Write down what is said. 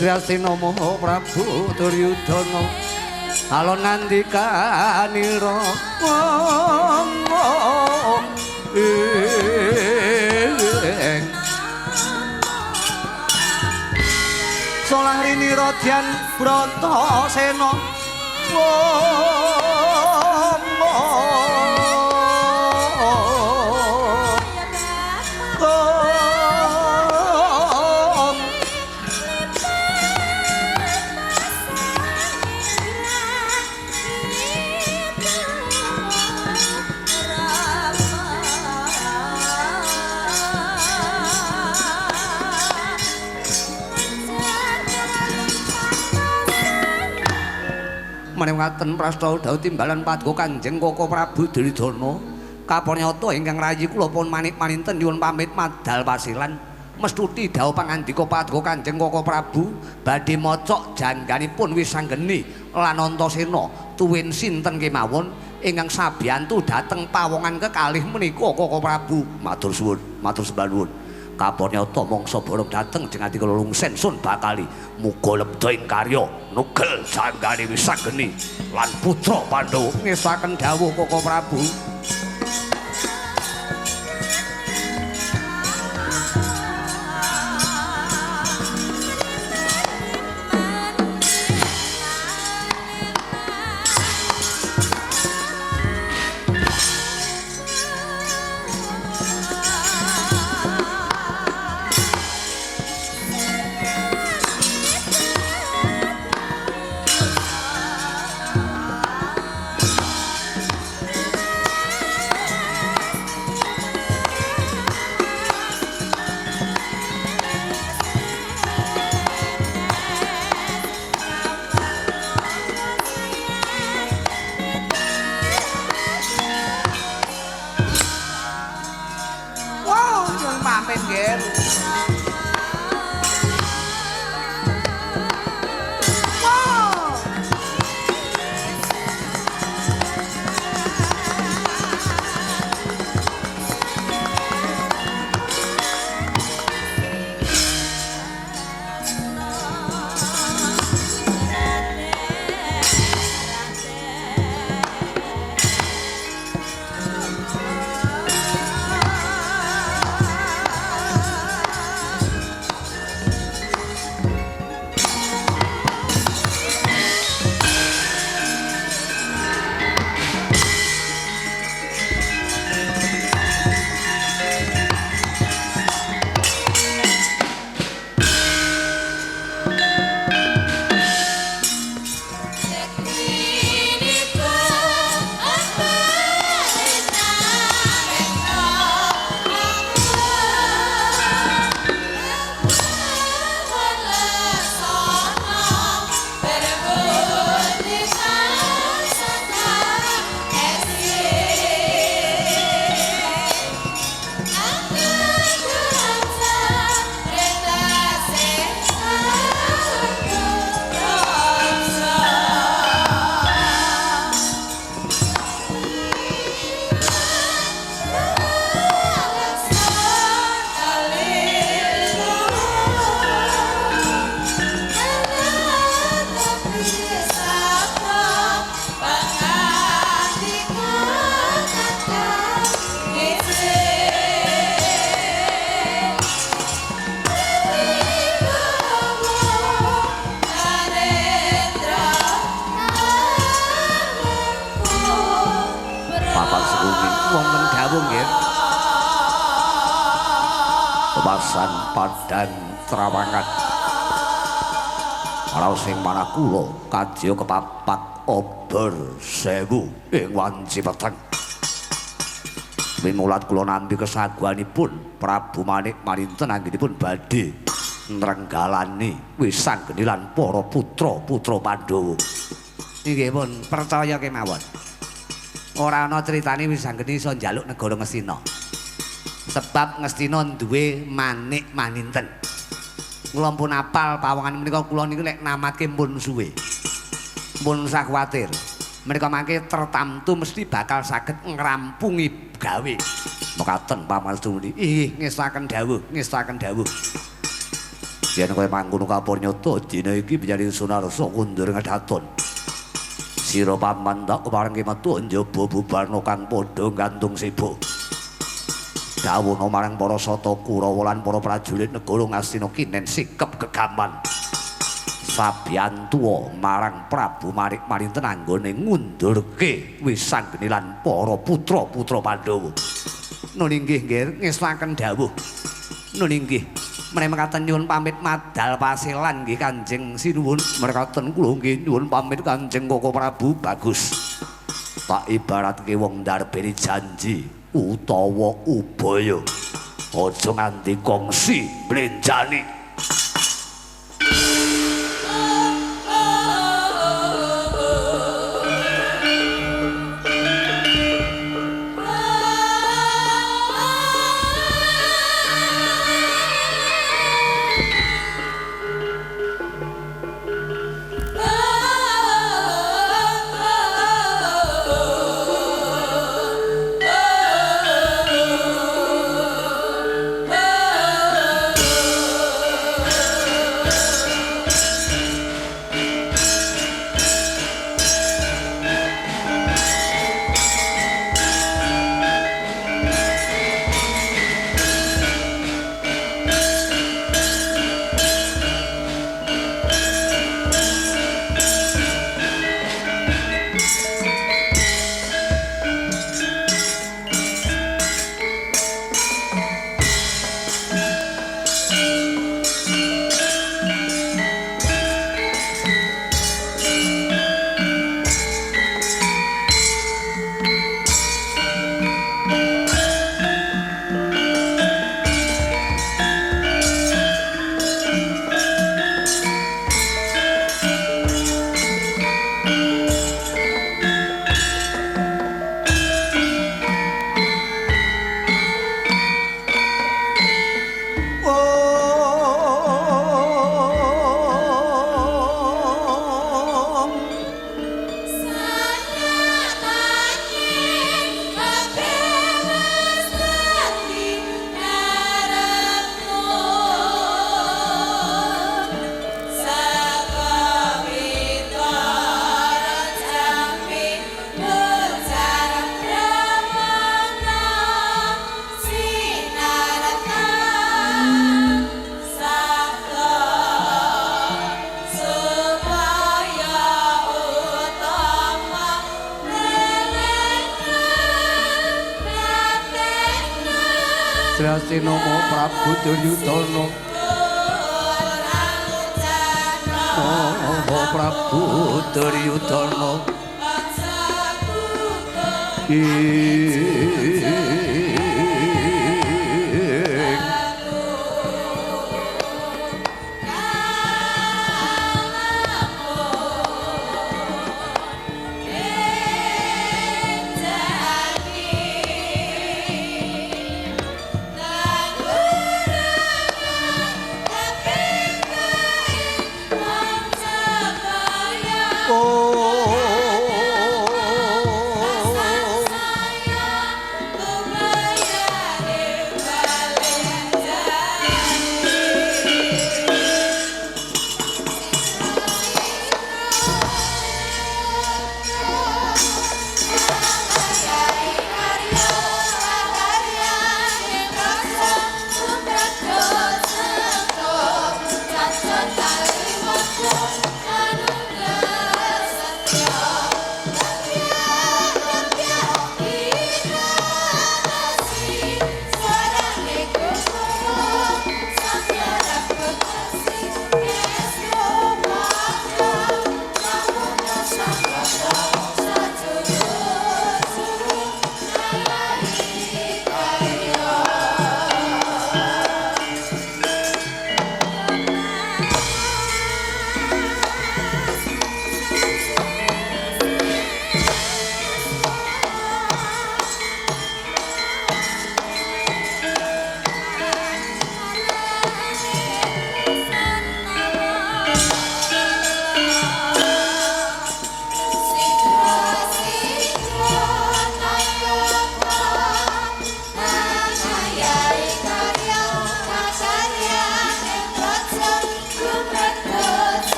Sriyastina Maha Prabu Duryudana alon nandikanira Solahrini Radyan Bratasena Manewngaten prasta dawuh timbalan paduka Kanjeng Koko Prabu Duryudana kapanyata ingkang rayi kula pun manik maninten nyuwun pamit madal pasilan mestuti dawuh pangandika paduka Kanjeng Koko Prabu badhe maca jangganipun wisanggeni lan Antasena tuwin sinten kemawon ingkang sabiyantu dhateng pawongan kekalih menika Koko Prabu matur suwun matur sembah nuwun kapanyata mangsa bareng dhateng jengati kula lungsen sun bakali muga lebda ing karya nugel janggane wisanggeni lan putra Pandhawa ngesaken dawuh Koko Prabu Pasan Padang Trawangan Kalau sing manah kula kadya kepapat obor sewu ing wanci peteng Mimulat kula nampi kesaguhanipun Prabu Manik Maninten anggenipun badhe nrenggalani wisanggeni lan para putra-putra Pandhawa Nggih pun percaya kemawon ora ana critane wisanggeni iso njaluk negara Ngastina sebab Ngastina duwe Manik Maninten. Kula pun apal pawongan menika kula niku nek namatke pun suwe. Pun usah kuwatir. Menika mangke tertamtu mesti bakal saged ngrampungi gawe. Mekaten pamanstuni. Nggih, ngestaken dawuh, ngestaken dawuh. Yen kowe mangkono kapurnyata dina iki menjadi sunarsa kundur ngedaton. Sira paman tak keparengke metu njaba bubarna kang padha gantung sibuk. Dawuhna marang para sata Kurawa lan para prajurit negara Ngastina kinen sikep gegaman. Sabiyan tuwa marang Prabu Manik-Maninten anggone ngundurke Wisanggeni lan para putra-putra Pandhawa. Nun inggih nggih ngeswaken dawuh. Nun inggih menawi mekaten nyuwun pamit madal pasilan nggih Kanjeng Sinuwun. Mekaten kula nggih nyuwun pamit Kanjeng Koko Prabu Bagus. Tak ibaratke wong ndarbeni janji utawa ubaya. Aja nganti kongsi blenjani. Srastinama Prabu Duryudana Prabu Duryudana